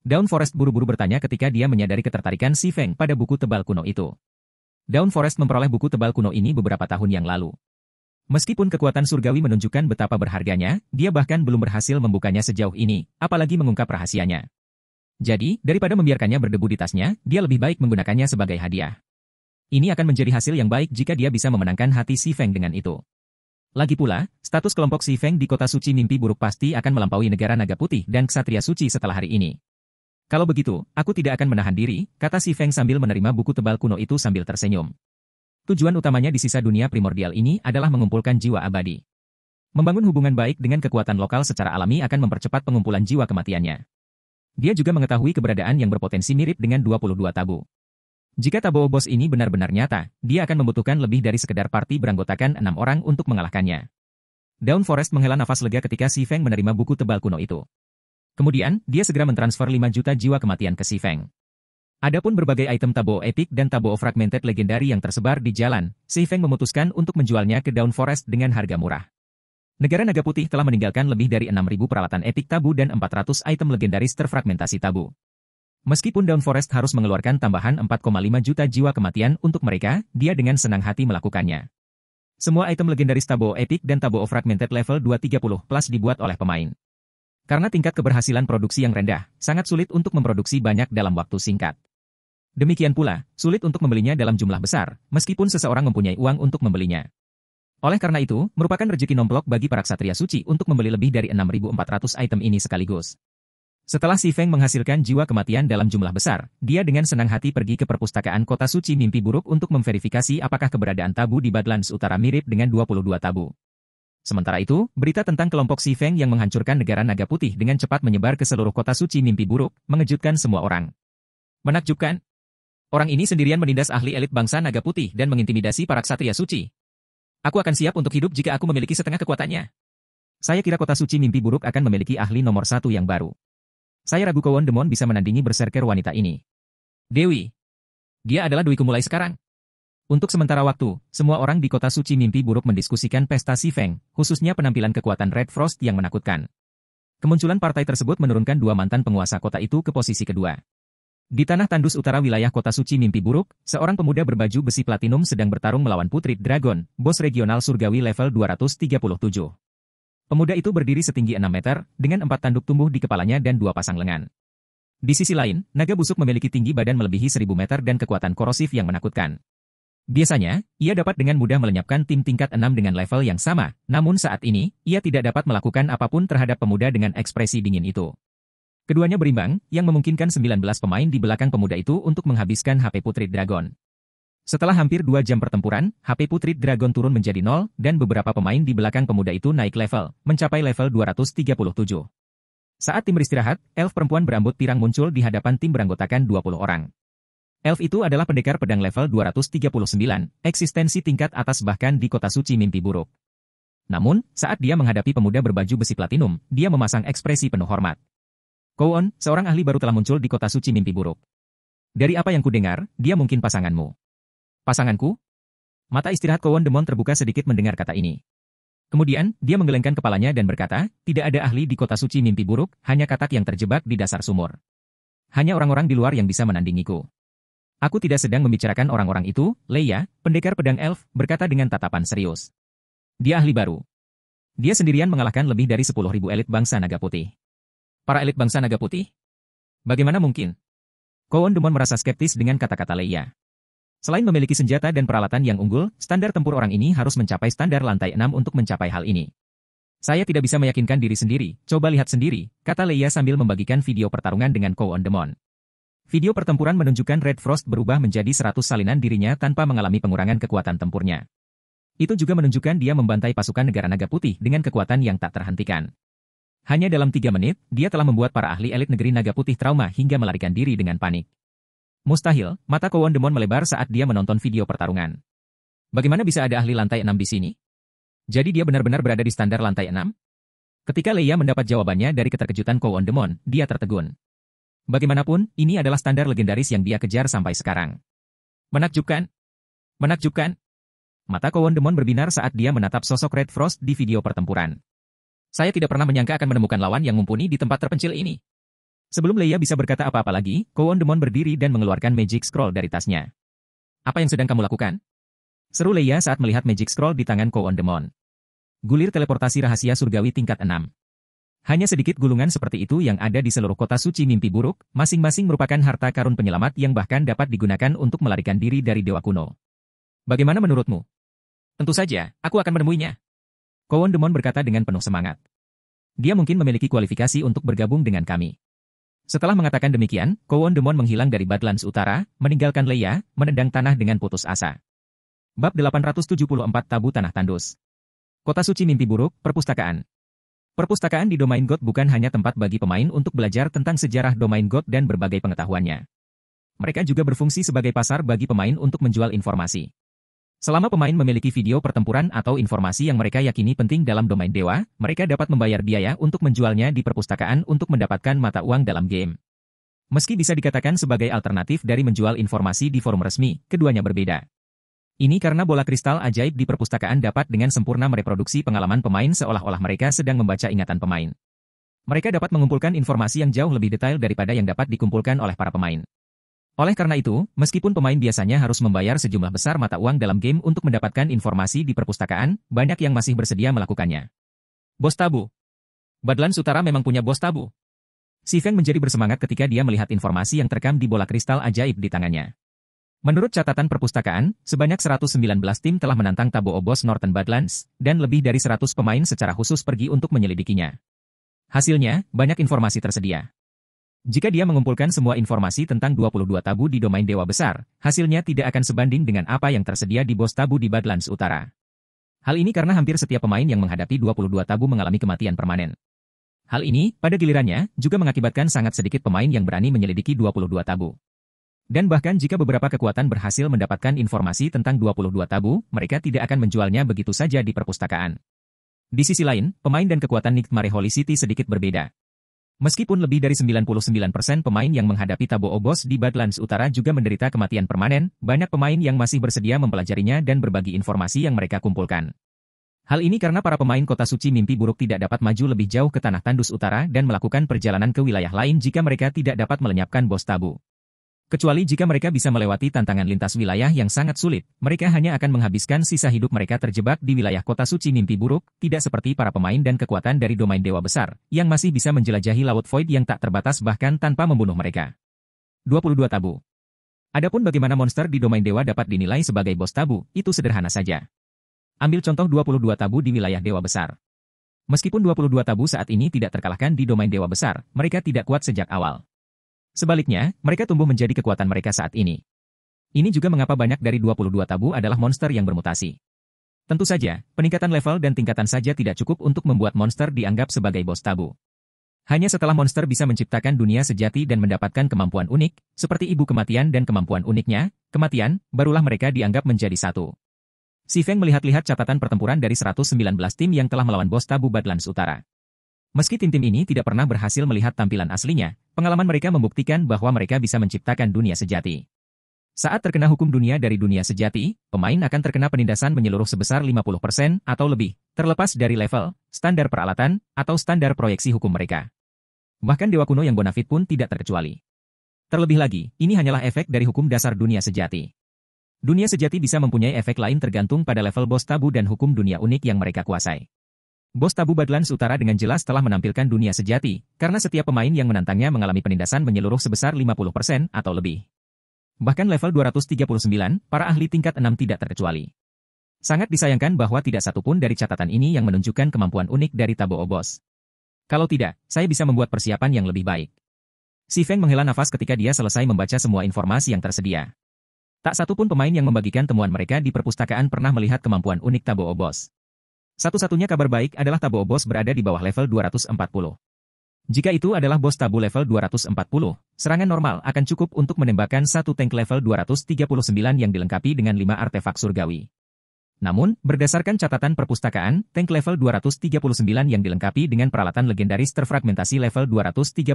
Dawn Forest buru-buru bertanya ketika dia menyadari ketertarikan Si Feng pada buku tebal kuno itu. Dawn Forest memperoleh buku tebal kuno ini beberapa tahun yang lalu. Meskipun kekuatan surgawi menunjukkan betapa berharganya, dia bahkan belum berhasil membukanya sejauh ini, apalagi mengungkap rahasianya. Jadi, daripada membiarkannya berdebu di tasnya, dia lebih baik menggunakannya sebagai hadiah. Ini akan menjadi hasil yang baik jika dia bisa memenangkan hati Si Feng dengan itu. Lagi pula, status kelompok Si Feng di kota suci mimpi buruk pasti akan melampaui negara naga putih dan ksatria suci setelah hari ini. Kalau begitu, aku tidak akan menahan diri, kata Si Feng sambil menerima buku tebal kuno itu sambil tersenyum. Tujuan utamanya di sisa dunia primordial ini adalah mengumpulkan jiwa abadi. Membangun hubungan baik dengan kekuatan lokal secara alami akan mempercepat pengumpulan jiwa kematiannya. Dia juga mengetahui keberadaan yang berpotensi mirip dengan 22 tabu. Jika tabu bos ini benar-benar nyata, dia akan membutuhkan lebih dari sekedar parti beranggotakan 6 orang untuk mengalahkannya. Dawn Forest menghela nafas lega ketika Si Feng menerima buku tebal kuno itu. Kemudian, dia segera mentransfer 5 juta jiwa kematian ke Si Feng. Adapun berbagai item tabo epic dan tabo fragmented legendary yang tersebar di jalan, Si Feng memutuskan untuk menjualnya ke Dawn Forest dengan harga murah. Negara Naga Putih telah meninggalkan lebih dari 6.000 peralatan epik tabu dan 400 item legendaris terfragmentasi tabu. Meskipun Dawn Forest harus mengeluarkan tambahan 4,5 juta jiwa kematian untuk mereka, dia dengan senang hati melakukannya. Semua item legendaris tabo epic dan tabo fragmented level 230 plus dibuat oleh pemain. Karena tingkat keberhasilan produksi yang rendah, sangat sulit untuk memproduksi banyak dalam waktu singkat. Demikian pula, sulit untuk membelinya dalam jumlah besar, meskipun seseorang mempunyai uang untuk membelinya. Oleh karena itu, merupakan rezeki nomplok bagi para ksatria suci untuk membeli lebih dari 6.400 item ini sekaligus. Setelah Si Feng menghasilkan jiwa kematian dalam jumlah besar, dia dengan senang hati pergi ke perpustakaan kota suci mimpi buruk untuk memverifikasi apakah keberadaan tabu di Badlands Utara mirip dengan 22 tabu. Sementara itu, berita tentang kelompok Si Feng yang menghancurkan negara naga putih dengan cepat menyebar ke seluruh kota suci mimpi buruk, mengejutkan semua orang. Menakjubkan? Orang ini sendirian menindas ahli elit bangsa naga putih dan mengintimidasi para ksatria suci. Aku akan siap untuk hidup jika aku memiliki setengah kekuatannya. Saya kira kota suci mimpi buruk akan memiliki ahli nomor 1 yang baru. Saya ragu Kowon Demon bisa menandingi berserker wanita ini. Dewi. Dia adalah duiku mulai sekarang. Untuk sementara waktu, semua orang di kota suci mimpi buruk mendiskusikan pesta Si Feng, khususnya penampilan kekuatan Red Frost yang menakutkan. Kemunculan partai tersebut menurunkan 2 mantan penguasa kota itu ke posisi kedua. Di tanah tandus utara wilayah kota suci mimpi buruk, seorang pemuda berbaju besi platinum sedang bertarung melawan Putri Dragon, bos regional surgawi level 237. Pemuda itu berdiri setinggi 6 meter, dengan 4 tanduk tumbuh di kepalanya dan 2 pasang lengan. Di sisi lain, naga busuk memiliki tinggi badan melebihi 1000 meter dan kekuatan korosif yang menakutkan. Biasanya, ia dapat dengan mudah melenyapkan tim tingkat 6 dengan level yang sama, namun saat ini, ia tidak dapat melakukan apapun terhadap pemuda dengan ekspresi dingin itu. Keduanya berimbang, yang memungkinkan 19 pemain di belakang pemuda itu untuk menghabiskan HP Putri Dragon. Setelah hampir 2 jam pertempuran, HP Putri Dragon turun menjadi 0, dan beberapa pemain di belakang pemuda itu naik level, mencapai level 237. Saat tim beristirahat, elf perempuan berambut pirang muncul di hadapan tim beranggotakan 20 orang. Elf itu adalah pendekar pedang level 239, eksistensi tingkat atas bahkan di kota suci mimpi buruk. Namun, saat dia menghadapi pemuda berbaju besi platinum, dia memasang ekspresi penuh hormat. Kowon, seorang ahli baru telah muncul di kota suci mimpi buruk. Dari apa yang kudengar, dia mungkin pasanganmu. Pasanganku? Mata istirahat Kowon Demon terbuka sedikit mendengar kata ini. Kemudian, dia menggelengkan kepalanya dan berkata, tidak ada ahli di kota suci mimpi buruk, hanya katak yang terjebak di dasar sumur. Hanya orang-orang di luar yang bisa menandingiku. Aku tidak sedang membicarakan orang-orang itu, Leia, pendekar pedang elf, berkata dengan tatapan serius. Dia ahli baru. Dia sendirian mengalahkan lebih dari 10.000 elit bangsa naga putih. Para elit bangsa naga putih? Bagaimana mungkin? Kowon Demon merasa skeptis dengan kata-kata Leia. Selain memiliki senjata dan peralatan yang unggul, standar tempur orang ini harus mencapai standar lantai 6 untuk mencapai hal ini. Saya tidak bisa meyakinkan diri sendiri, coba lihat sendiri, kata Leia sambil membagikan video pertarungan dengan Kowon Demon. Video pertempuran menunjukkan Red Frost berubah menjadi 100 salinan dirinya tanpa mengalami pengurangan kekuatan tempurnya. Itu juga menunjukkan dia membantai pasukan negara naga putih dengan kekuatan yang tak terhentikan. Hanya dalam 3 menit, dia telah membuat para ahli elit negeri naga putih trauma hingga melarikan diri dengan panik. Mustahil, mata Kowon Demon melebar saat dia menonton video pertarungan. Bagaimana bisa ada ahli lantai 6 di sini? Jadi dia benar-benar berada di standar lantai 6? Ketika Leia mendapat jawabannya dari keterkejutan Kowon Demon, dia tertegun. Bagaimanapun, ini adalah standar legendaris yang dia kejar sampai sekarang. Menakjubkan. Menakjubkan. Mata Kowon Demon berbinar saat dia menatap sosok Red Frost di video pertempuran. Saya tidak pernah menyangka akan menemukan lawan yang mumpuni di tempat terpencil ini. Sebelum Leia bisa berkata apa-apa lagi, Kowon Demon berdiri dan mengeluarkan Magic Scroll dari tasnya. Apa yang sedang kamu lakukan? Seru Leia saat melihat Magic Scroll di tangan Kowon Demon. Gulir teleportasi rahasia surgawi tingkat 6. Hanya sedikit gulungan seperti itu yang ada di seluruh kota suci mimpi buruk, masing-masing merupakan harta karun penyelamat yang bahkan dapat digunakan untuk melarikan diri dari dewa kuno. Bagaimana menurutmu? Tentu saja, aku akan menemuinya. Kowon Demon berkata dengan penuh semangat. Dia mungkin memiliki kualifikasi untuk bergabung dengan kami. Setelah mengatakan demikian, Kowon Demon menghilang dari Badlands Utara, meninggalkan Leia, menendang tanah dengan putus asa. Bab 874 Tabu Tanah Tandus. Kota Suci Mimpi Buruk, Perpustakaan. Perpustakaan di Domain God bukan hanya tempat bagi pemain untuk belajar tentang sejarah Domain God dan berbagai pengetahuannya. Mereka juga berfungsi sebagai pasar bagi pemain untuk menjual informasi. Selama pemain memiliki video pertempuran atau informasi yang mereka yakini penting dalam domain dewa, mereka dapat membayar biaya untuk menjualnya di perpustakaan untuk mendapatkan mata uang dalam game. Meski bisa dikatakan sebagai alternatif dari menjual informasi di forum resmi, keduanya berbeda. Ini karena bola kristal ajaib di perpustakaan dapat dengan sempurna mereproduksi pengalaman pemain seolah-olah mereka sedang membaca ingatan pemain. Mereka dapat mengumpulkan informasi yang jauh lebih detail daripada yang dapat dikumpulkan oleh para pemain. Oleh karena itu, meskipun pemain biasanya harus membayar sejumlah besar mata uang dalam game untuk mendapatkan informasi di perpustakaan, banyak yang masih bersedia melakukannya. Bos tabu. Badlands Utara memang punya bos tabu. Si Feng menjadi bersemangat ketika dia melihat informasi yang terekam di bola kristal ajaib di tangannya. Menurut catatan perpustakaan, sebanyak 119 tim telah menantang Tabo Bos Northern Badlands, dan lebih dari 100 pemain secara khusus pergi untuk menyelidikinya. Hasilnya, banyak informasi tersedia. Jika dia mengumpulkan semua informasi tentang 22 tabu di domain dewa besar, hasilnya tidak akan sebanding dengan apa yang tersedia di bos tabu di Badlands Utara. Hal ini karena hampir setiap pemain yang menghadapi 22 tabu mengalami kematian permanen. Hal ini, pada gilirannya, juga mengakibatkan sangat sedikit pemain yang berani menyelidiki 22 tabu. Dan bahkan jika beberapa kekuatan berhasil mendapatkan informasi tentang 22 tabu, mereka tidak akan menjualnya begitu saja di perpustakaan. Di sisi lain, pemain dan kekuatan Nightmare Holy City sedikit berbeda. Meskipun lebih dari 99% pemain yang menghadapi Tabo Obos di Badlands Utara juga menderita kematian permanen, banyak pemain yang masih bersedia mempelajarinya dan berbagi informasi yang mereka kumpulkan. Hal ini karena para pemain Kota Suci Mimpi Buruk tidak dapat maju lebih jauh ke Tanah Tandus Utara dan melakukan perjalanan ke wilayah lain jika mereka tidak dapat melenyapkan bos tabu. Kecuali jika mereka bisa melewati tantangan lintas wilayah yang sangat sulit, mereka hanya akan menghabiskan sisa hidup mereka terjebak di wilayah Kota Suci Mimpi Buruk, tidak seperti para pemain dan kekuatan dari domain dewa besar, yang masih bisa menjelajahi Laut Void yang tak terbatas bahkan tanpa membunuh mereka. 22 tabu. Adapun bagaimana monster di domain dewa dapat dinilai sebagai bos tabu, itu sederhana saja. Ambil contoh 22 tabu di wilayah dewa besar. Meskipun 22 tabu saat ini tidak terkalahkan di domain dewa besar, mereka tidak kuat sejak awal. Sebaliknya, mereka tumbuh menjadi kekuatan mereka saat ini. Ini juga mengapa banyak dari 22 tabu adalah monster yang bermutasi. Tentu saja, peningkatan level dan tingkatan saja tidak cukup untuk membuat monster dianggap sebagai bos tabu. Hanya setelah monster bisa menciptakan dunia sejati dan mendapatkan kemampuan unik, seperti ibu kematian dan kemampuan uniknya, kematian, barulah mereka dianggap menjadi satu. Si Feng melihat-lihat catatan pertempuran dari 119 tim yang telah melawan bos tabu Badlands Utara. Meski tim-tim ini tidak pernah berhasil melihat tampilan aslinya, pengalaman mereka membuktikan bahwa mereka bisa menciptakan dunia sejati. Saat terkena hukum dunia dari dunia sejati, pemain akan terkena penindasan menyeluruh sebesar 50% atau lebih, terlepas dari level, standar peralatan, atau standar proyeksi hukum mereka. Bahkan dewa kuno yang bonafit pun tidak terkecuali. Terlebih lagi, ini hanyalah efek dari hukum dasar dunia sejati. Dunia sejati bisa mempunyai efek lain tergantung pada level bos tabu dan hukum dunia unik yang mereka kuasai. Bos tabu Badlands Utara dengan jelas telah menampilkan dunia sejati, karena setiap pemain yang menantangnya mengalami penindasan menyeluruh sebesar 50% atau lebih. Bahkan level 239, para ahli tingkat 6 tidak terkecuali. Sangat disayangkan bahwa tidak satupun dari catatan ini yang menunjukkan kemampuan unik dari Tabo Obos. Kalau tidak, saya bisa membuat persiapan yang lebih baik. Si Feng menghela nafas ketika dia selesai membaca semua informasi yang tersedia. Tak satupun pemain yang membagikan temuan mereka di perpustakaan pernah melihat kemampuan unik Tabo Obos. Satu-satunya kabar baik adalah Tabo Obos berada di bawah level 240. Jika itu adalah bos tabu level 240, serangan normal akan cukup untuk menembakkan satu tank level 239 yang dilengkapi dengan 5 artefak surgawi. Namun, berdasarkan catatan perpustakaan, tank level 239 yang dilengkapi dengan peralatan legendaris terfragmentasi level 235,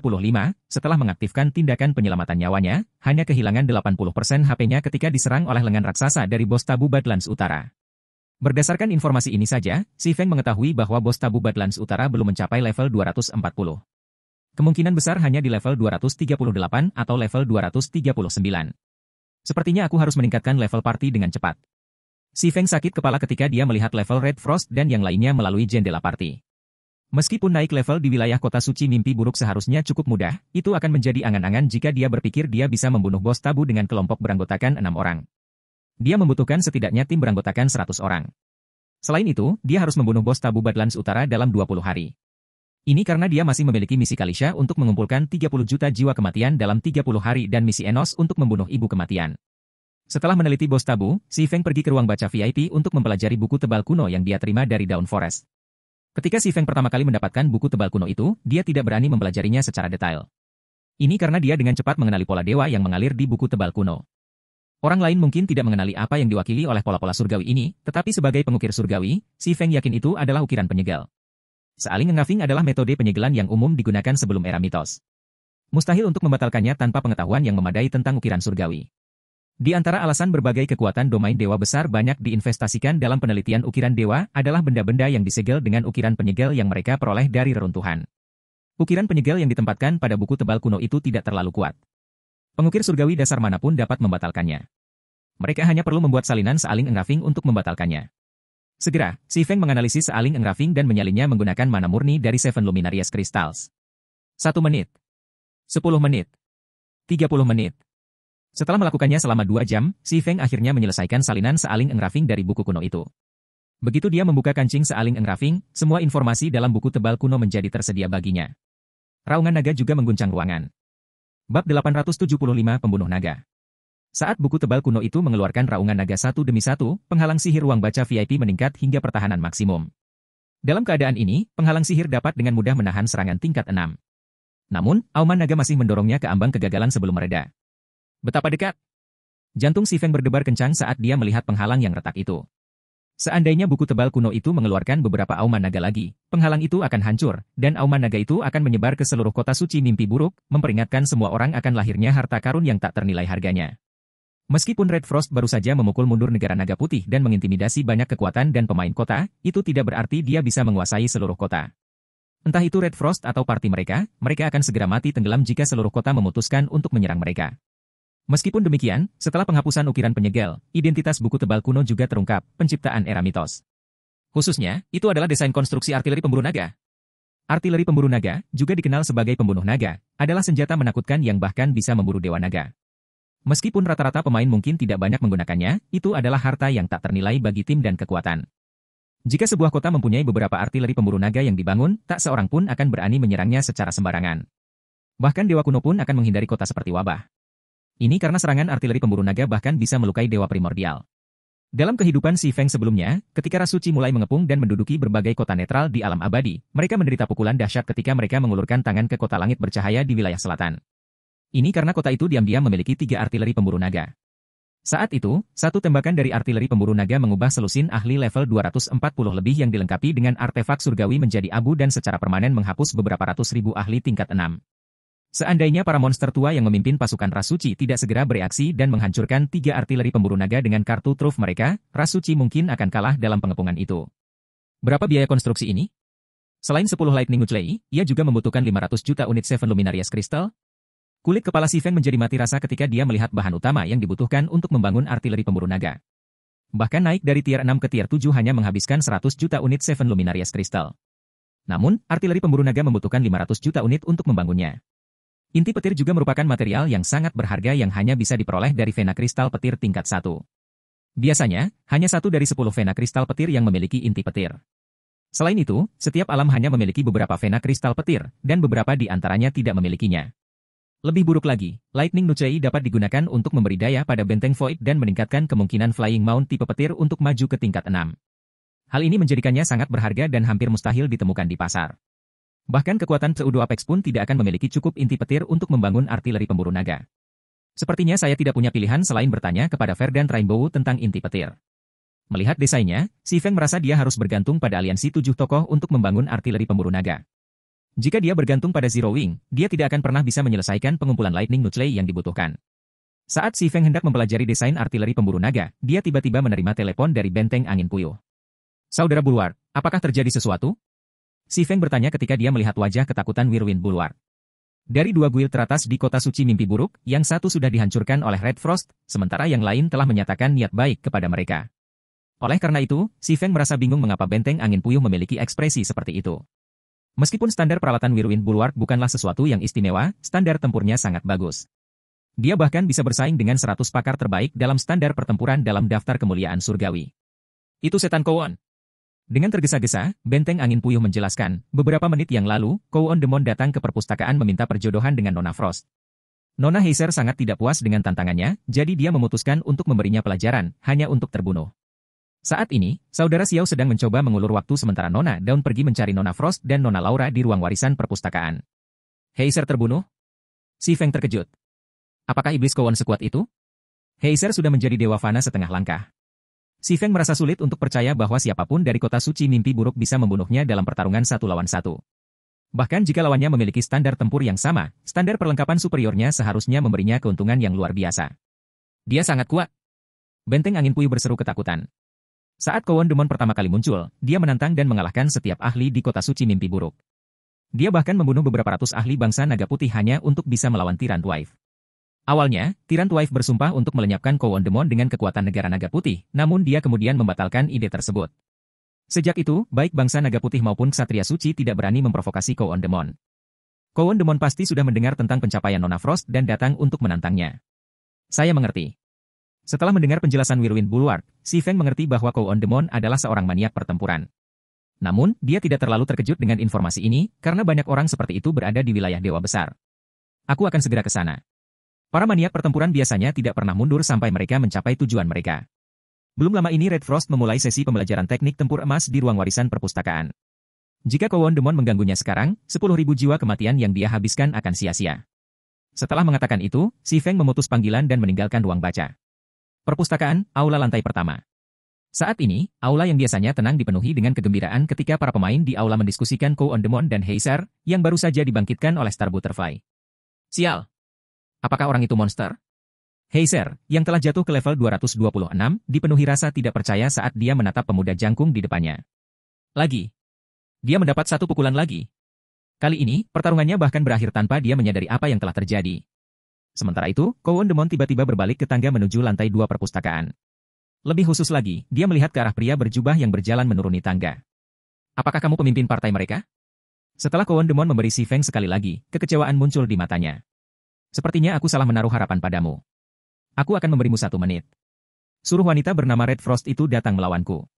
setelah mengaktifkan tindakan penyelamatan nyawanya, hanya kehilangan 80% HP-nya ketika diserang oleh lengan raksasa dari bos tabu Badlands Utara. Berdasarkan informasi ini saja, Si Feng mengetahui bahwa bos tabu Badlands Utara belum mencapai level 240. Kemungkinan besar hanya di level 238 atau level 239. Sepertinya aku harus meningkatkan level party dengan cepat. Si Feng sakit kepala ketika dia melihat level Red Frost dan yang lainnya melalui jendela party. Meskipun naik level di wilayah kota suci mimpi buruk seharusnya cukup mudah, itu akan menjadi angan-angan jika dia berpikir dia bisa membunuh bos tabu dengan kelompok beranggotakan 6 orang. Dia membutuhkan setidaknya tim beranggotakan 100 orang. Selain itu, dia harus membunuh bos tabu Badlands Utara dalam 20 hari. Ini karena dia masih memiliki misi Kalisha untuk mengumpulkan 30 juta jiwa kematian dalam 30 hari dan misi Enos untuk membunuh ibu kematian. Setelah meneliti bos tabu, Si Feng pergi ke ruang baca VIP untuk mempelajari buku tebal kuno yang dia terima dari Dawn Forest. Ketika Si Feng pertama kali mendapatkan buku tebal kuno itu, dia tidak berani mempelajarinya secara detail. Ini karena dia dengan cepat mengenali pola dewa yang mengalir di buku tebal kuno. Orang lain mungkin tidak mengenali apa yang diwakili oleh pola-pola surgawi ini, tetapi sebagai pengukir surgawi, Si Feng yakin itu adalah ukiran penyegel. Sealing engraving adalah metode penyegelan yang umum digunakan sebelum era mitos. Mustahil untuk membatalkannya tanpa pengetahuan yang memadai tentang ukiran surgawi. Di antara alasan berbagai kekuatan domain dewa besar banyak diinvestasikan dalam penelitian ukiran dewa adalah benda-benda yang disegel dengan ukiran penyegel yang mereka peroleh dari reruntuhan. Ukiran penyegel yang ditempatkan pada buku tebal kuno itu tidak terlalu kuat. Pengukir surgawi dasar manapun dapat membatalkannya. Mereka hanya perlu membuat salinan sealing engraving untuk membatalkannya. Segera, Si Feng menganalisis sealing engraving dan menyalinnya menggunakan mana murni dari Seven Luminarious Crystals. 1 menit. 10 menit. 30 menit. Setelah melakukannya selama 2 jam, Si Feng akhirnya menyelesaikan salinan sealing engraving dari buku kuno itu. Begitu dia membuka kancing sealing engraving, semua informasi dalam buku tebal kuno menjadi tersedia baginya. Raungan naga juga mengguncang ruangan. Bab 875 Pembunuh Naga. Saat buku tebal kuno itu mengeluarkan raungan naga satu demi satu, penghalang sihir ruang baca VIP meningkat hingga pertahanan maksimum. Dalam keadaan ini, penghalang sihir dapat dengan mudah menahan serangan tingkat 6. Namun, auman naga masih mendorongnya ke ambang kegagalan sebelum mereda. Betapa dekat! Jantung Si Feng berdebar kencang saat dia melihat penghalang yang retak itu. Seandainya buku tebal kuno itu mengeluarkan beberapa auman naga lagi, penghalang itu akan hancur, dan auman naga itu akan menyebar ke seluruh kota suci mimpi buruk, memperingatkan semua orang akan lahirnya harta karun yang tak ternilai harganya. Meskipun Red Frost baru saja memukul mundur negara naga putih dan mengintimidasi banyak kekuatan dan pemain kota, itu tidak berarti dia bisa menguasai seluruh kota. Entah itu Red Frost atau parti mereka akan segera mati tenggelam jika seluruh kota memutuskan untuk menyerang mereka. Meskipun demikian, setelah penghapusan ukiran penyegel, identitas buku tebal kuno juga terungkap, penciptaan era mitos. Khususnya, itu adalah desain konstruksi artileri pemburu naga. Artileri pemburu naga, juga dikenal sebagai pembunuh naga, adalah senjata menakutkan yang bahkan bisa memburu dewa naga. Meskipun rata-rata pemain mungkin tidak banyak menggunakannya, itu adalah harta yang tak ternilai bagi tim dan kekuatan. Jika sebuah kota mempunyai beberapa artileri pemburu naga yang dibangun, tak seorang pun akan berani menyerangnya secara sembarangan. Bahkan dewa kuno pun akan menghindari kota seperti wabah. Ini karena serangan artileri pemburu naga bahkan bisa melukai dewa primordial. Dalam kehidupan Si Feng sebelumnya, ketika ras suci mulai mengepung dan menduduki berbagai kota netral di alam abadi, mereka menderita pukulan dahsyat ketika mereka mengulurkan tangan ke kota langit bercahaya di wilayah selatan. Ini karena kota itu diam-diam memiliki 3 artileri pemburu naga. Saat itu, satu tembakan dari artileri pemburu naga mengubah selusin ahli level 240 lebih yang dilengkapi dengan artefak surgawi menjadi abu dan secara permanen menghapus beberapa ratus ribu ahli tingkat 6. Seandainya para monster tua yang memimpin pasukan ras suci tidak segera bereaksi dan menghancurkan 3 artileri pemburu naga dengan kartu truf mereka, ras suci mungkin akan kalah dalam pengepungan itu. Berapa biaya konstruksi ini? Selain 10 Lightning Nuclei, ia juga membutuhkan 500 juta unit Seven Luminarious Crystal. Kulit kepala Si Feng menjadi mati rasa ketika dia melihat bahan utama yang dibutuhkan untuk membangun artileri pemburu naga. Bahkan naik dari tier 6 ke tier 7 hanya menghabiskan 100 juta unit Seven Luminarious Crystal. Namun, artileri pemburu naga membutuhkan 500 juta unit untuk membangunnya. Inti petir juga merupakan material yang sangat berharga yang hanya bisa diperoleh dari vena kristal petir tingkat 1. Biasanya, hanya 1 dari 10 vena kristal petir yang memiliki inti petir. Selain itu, setiap alam hanya memiliki beberapa vena kristal petir, dan beberapa di antaranya tidak memilikinya. Lebih buruk lagi, Lightning Nuclei dapat digunakan untuk memberi daya pada benteng Void dan meningkatkan kemungkinan Flying Mount tipe petir untuk maju ke tingkat 6. Hal ini menjadikannya sangat berharga dan hampir mustahil ditemukan di pasar. Bahkan kekuatan Pseudo Apex pun tidak akan memiliki cukup inti petir untuk membangun artileri pemburu naga. Sepertinya saya tidak punya pilihan selain bertanya kepada Verdant Rainbow tentang inti petir. Melihat desainnya, Si Feng merasa dia harus bergantung pada aliansi 7 tokoh untuk membangun artileri pemburu naga. Jika dia bergantung pada Zero Wing, dia tidak akan pernah bisa menyelesaikan pengumpulan Lightning Nuclei yang dibutuhkan. Saat Si Feng hendak mempelajari desain artileri pemburu naga, dia tiba-tiba menerima telepon dari benteng angin puyuh. Saudara Bulwark, apakah terjadi sesuatu? Si Feng bertanya ketika dia melihat wajah ketakutan Whirlwind Bulwark. Dari 2 guild teratas di kota suci mimpi buruk, yang satu sudah dihancurkan oleh Red Frost, sementara yang lain telah menyatakan niat baik kepada mereka. Oleh karena itu, Si Feng merasa bingung mengapa benteng angin puyuh memiliki ekspresi seperti itu. Meskipun standar peralatan Whirlwind Bulwark bukanlah sesuatu yang istimewa, standar tempurnya sangat bagus. Dia bahkan bisa bersaing dengan 100 pakar terbaik dalam standar pertempuran dalam daftar kemuliaan surgawi. Itu setan Kowon. Dengan tergesa-gesa, benteng angin puyuh menjelaskan, beberapa menit yang lalu, Kowon Demon datang ke perpustakaan meminta perjodohan dengan Nona Frost. Nona Heiser sangat tidak puas dengan tantangannya, jadi dia memutuskan untuk memberinya pelajaran, hanya untuk terbunuh. Saat ini, Saudara Xiao sedang mencoba mengulur waktu sementara Nona Daun pergi mencari Nona Frost dan Nona Laura di ruang warisan perpustakaan. Heiser terbunuh? Si Feng terkejut. Apakah iblis Kowon sekuat itu? Heiser sudah menjadi dewa fana setengah langkah. Si Feng merasa sulit untuk percaya bahwa siapapun dari kota suci mimpi buruk bisa membunuhnya dalam pertarungan 1 lawan 1. Bahkan jika lawannya memiliki standar tempur yang sama, standar perlengkapan superiornya seharusnya memberinya keuntungan yang luar biasa. Dia sangat kuat. Benteng angin puyuh berseru ketakutan. Saat Kowon Demon pertama kali muncul, dia menantang dan mengalahkan setiap ahli di kota suci mimpi buruk. Dia bahkan membunuh beberapa ratus ahli bangsa naga putih hanya untuk bisa melawan Tyrant Wife. Awalnya, Tyrant Wife bersumpah untuk melenyapkan Kowon Demon dengan kekuatan negara naga putih, namun dia kemudian membatalkan ide tersebut. Sejak itu, baik bangsa naga putih maupun ksatria suci tidak berani memprovokasi Kowon Demon. Kowon Demon pasti sudah mendengar tentang pencapaian Nona Frost dan datang untuk menantangnya. Saya mengerti. Setelah mendengar penjelasan Whirlwind Bulwark, Si Feng mengerti bahwa Kowon Demon adalah seorang maniak pertempuran. Namun, dia tidak terlalu terkejut dengan informasi ini, karena banyak orang seperti itu berada di wilayah Dewa Besar. Aku akan segera ke sana. Para maniak pertempuran biasanya tidak pernah mundur sampai mereka mencapai tujuan mereka. Belum lama ini Red Frost memulai sesi pembelajaran teknik tempur emas di ruang warisan perpustakaan. Jika Kowon Demon mengganggunya sekarang, 10.000 jiwa kematian yang dia habiskan akan sia-sia. Setelah mengatakan itu, Si Feng memutus panggilan dan meninggalkan ruang baca. Perpustakaan, aula lantai pertama. Saat ini, aula yang biasanya tenang dipenuhi dengan kegembiraan ketika para pemain di aula mendiskusikan Kowon Demon dan Heiser, yang baru saja dibangkitkan oleh Star Butterfly. Sial! Apakah orang itu monster? Heiser, yang telah jatuh ke level 226, dipenuhi rasa tidak percaya saat dia menatap pemuda jangkung di depannya. Lagi. Dia mendapat 1 pukulan lagi. Kali ini, pertarungannya bahkan berakhir tanpa dia menyadari apa yang telah terjadi. Sementara itu, Kowon Demon tiba-tiba berbalik ke tangga menuju lantai 2 perpustakaan. Lebih khusus lagi, dia melihat ke arah pria berjubah yang berjalan menuruni tangga. Apakah kamu pemimpin partai mereka? Setelah Kowon Demon memberi Si Feng sekali lagi, kekecewaan muncul di matanya. Sepertinya aku salah menaruh harapan padamu. Aku akan memberimu 1 menit. Suruh wanita bernama Red Frost itu datang melawanku.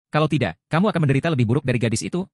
Kalau tidak, kamu akan menderita lebih buruk dari gadis itu.